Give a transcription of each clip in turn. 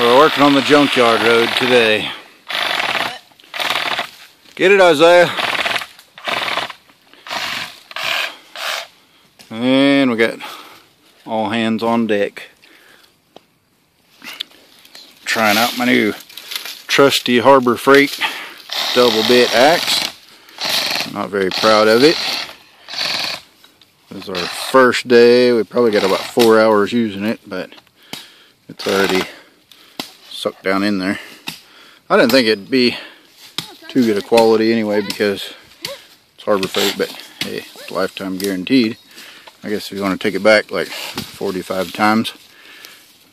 We're working on the junkyard road today. Get it, Isaiah. And we got all hands on deck. Trying out my new trusty Harbor Freight double bit axe. I'm not very proud of it. This is our first day. We probably got about 4 hours using it, but it's already sucked down in there. I didn't think it'd be too good a quality anyway because it's Harbor Freight, but hey, it's lifetime guaranteed. I guess if you want to take it back like 45 times,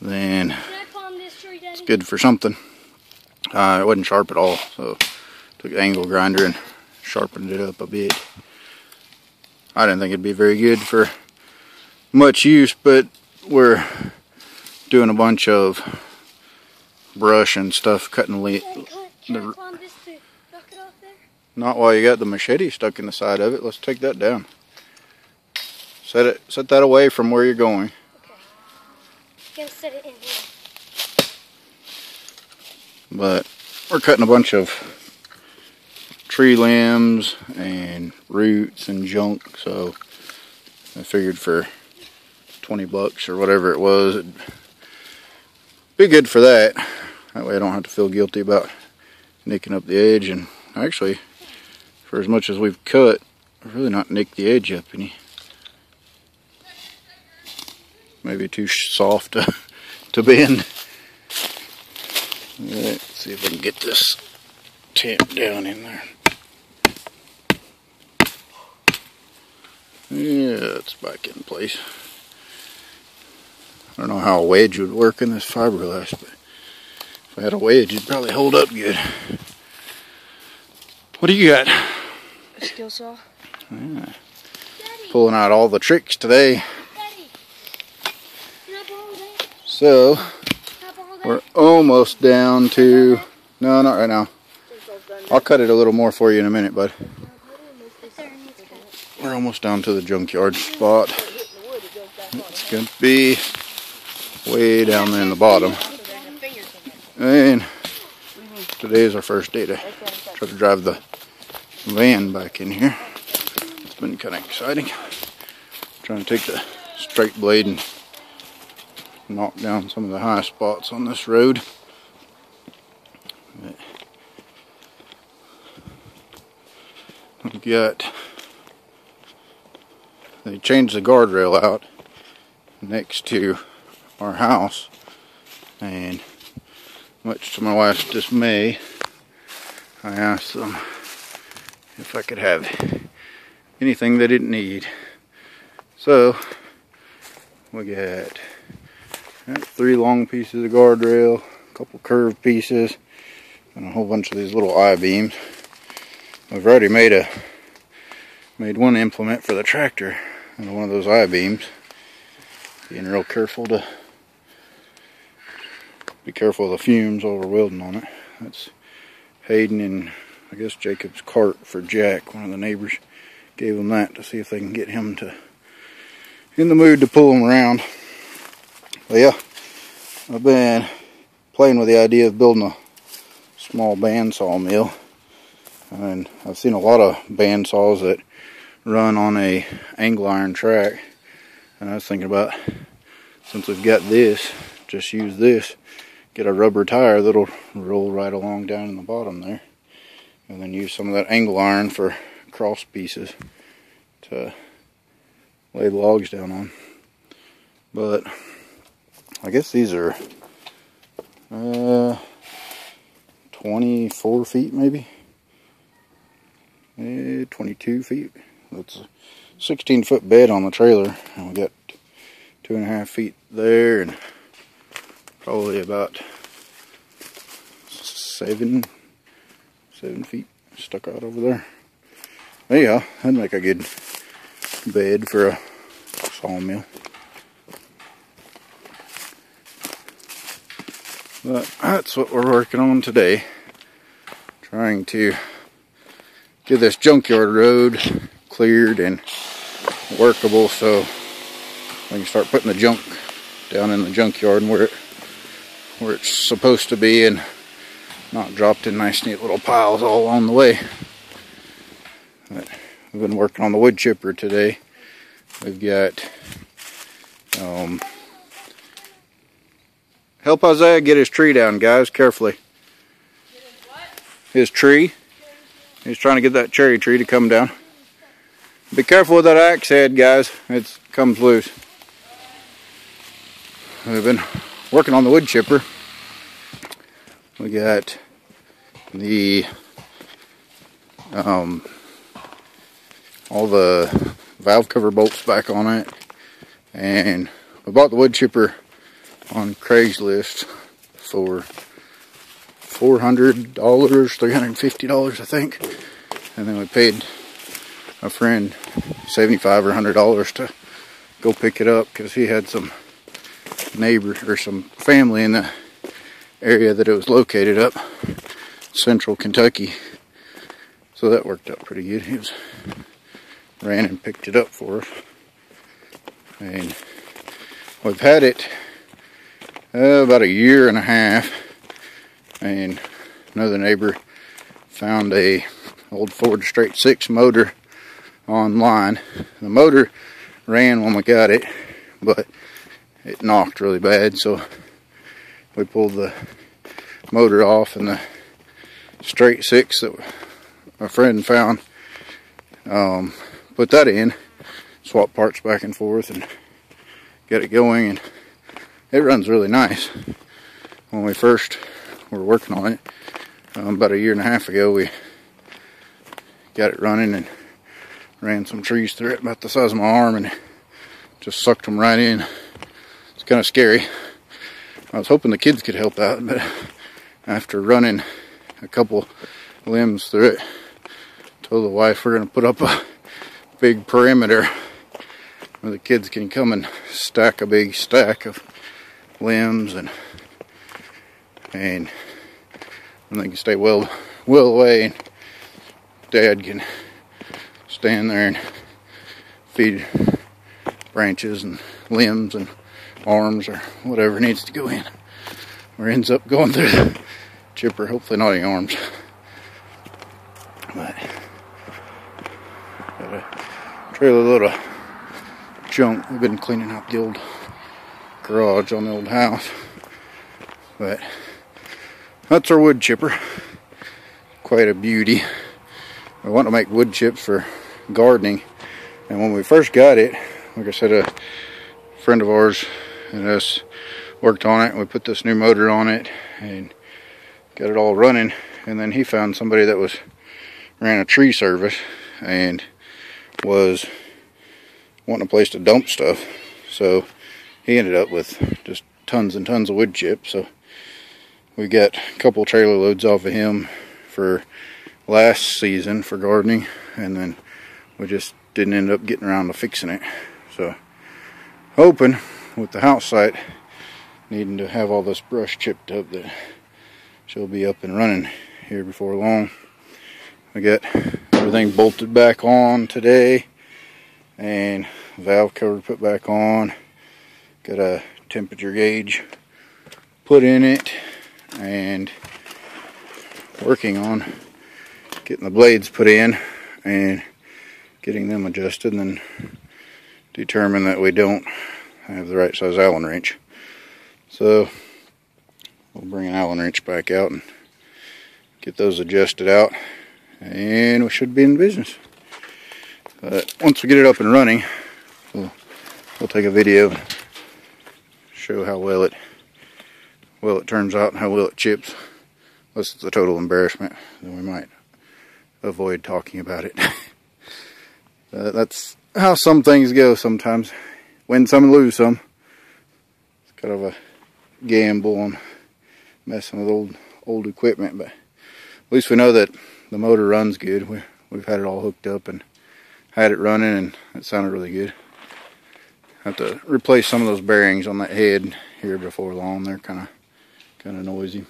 then it's good for something. It wasn't sharp at all, so took an angle grinder and sharpened it up a bit. I didn't think it'd be very good for much use, but we're doing a bunch of brush and stuff, cutting not while you got the machete stuck in the side of it. Let's take that down. Set that away from where you're going. Okay. You can set it in here. But we're cutting a bunch of tree limbs and roots and junk, so I figured for 20 bucks or whatever it was, it'd be good for that. That way I don't have to feel guilty about nicking up the edge. And actually, for as much as we've cut, I've really not nicked the edge up any. Maybe too soft to bend. Let's see if I can get this tamped down in there. Yeah, it's back in place. I don't know how a wedge would work in this fiberglass, but if I had a wedge, it'd probably hold up good. What do you got? A steel saw. Yeah. Pulling out all the tricks today. So, we're almost down to... No, not right now. I'll cut it a little more for you in a minute, bud. We're almost down to the junkyard spot. It's going to be way down there in the bottom. And today is our first day to try to drive the van back in here. It's been kind of exciting. Trying to take the straight blade and knock down some of the high spots on this road. We've got... They changed the guardrail out next to our house, and much to my wife's dismay, I asked them if I could have anything they didn't need. So we got 3 long pieces of guardrail, a couple curved pieces, and a whole bunch of these little I-beams. I've already made one implement for the tractor out of one of those I-beams. Being real careful to be careful of the fumes while we're welding on it. That's Hayden and I guess Jacob's cart for Jack. One of the neighbors gave him that to see if they can get him in the mood to pull him around. But yeah, I've been playing with the idea of building a small bandsaw mill. And I've seen a lot of bandsaws that run on a angle iron track. And I was thinking about, since we've got this, just use this, get a rubber tire that'll roll right along down in the bottom there. And then use some of that angle iron for cross pieces to lay the logs down on. But I guess these are 24 feet maybe. 22 feet. That's a 16-foot bed on the trailer, and we got 2.5 feet there, and probably about 7 feet stuck out over there. There you go. That'd make a good bed for a sawmill. But that's what we're working on today. Trying to get this junkyard road cleared and workable so we can start putting the junk down in the junkyard and where where it's supposed to be and not dropped in nice neat little piles all along the way. But we've been working on the wood chipper today. We've got help Isaiah get his tree down, guys, carefully. His tree. He's trying to get that cherry tree to come down. Be careful with that axe head, guys. It comes loose. We've been working on the wood chipper. We got the all the valve cover bolts back on it, and we bought the wood chipper on Craigslist for $400, $350 I think, and then we paid a friend $75 or $100 to go pick it up because he had some neighbor or some family in the area that it was located up, central Kentucky. So that worked out pretty good. He ran and picked it up for us, and we've had it about 1.5 years. And another neighbor found a old Ford Straight 6 motor online. The motor ran when we got it, but it knocked really bad, so we pulled the motor off, and the Straight 6 that a friend found, put that in, swap parts back and forth and get it going, and it runs really nice. When we first were working on it about 1.5 years ago, we got it running and ran some trees through it about the size of my arm and just sucked them right in. It's kind of scary. I was hoping the kids could help out, but after running a couple limbs through it, told the wife we're going to put up a big perimeter where the kids can come and stack a big stack of limbs, and they can stay well away, and Dad can stand there and feed branches and limbs and arms or whatever needs to go in, or ends up going through the chipper. Hopefully not any arms. But got a trailer load of junk. We've been cleaning out the old garage on the old house, but that's our wood chipper. Quite a beauty. I want to make wood chips for gardening, and when we first got it, like I said, a friend of ours and us worked on it, and we put this new motor on it and got it all running, and then he found somebody that ran a tree service and was wanting a place to dump stuff, so he ended up with just tons and tons of wood chips. So we got a couple trailer loads off of him for last season for gardening, and then we just didn't end up getting around to fixing it. So hoping with the house site needing to have all this brush chipped up that she'll be up and running here before long. We got everything bolted back on today, and valve cover put back on. Got a temperature gauge put in it, and working on getting the blades put in and getting them adjusted, and then determine that we don't have the right size Allen wrench. So we'll bring an Allen wrench back out and get those adjusted out, and we should be in business. But once we get it up and running, we'll take a video, show how well it turns out and how well it chips. Unless it's a total embarrassment, then we might avoid talking about it. That's how some things go sometimes. Win some and lose some. It's kind of a gamble on messing with old equipment, but at least we know that the motor runs good. We've had it all hooked up and had it running, and it sounded really good. Have to replace some of those bearings on that head here before long. They're kind of noisy.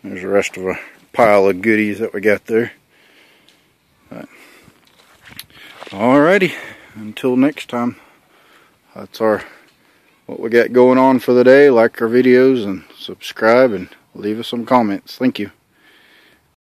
There's the rest of a pile of goodies that we got there. But, alrighty, until next time, that's our what we got going on for the day. Like our videos and subscribe and leave us some comments. Thank you.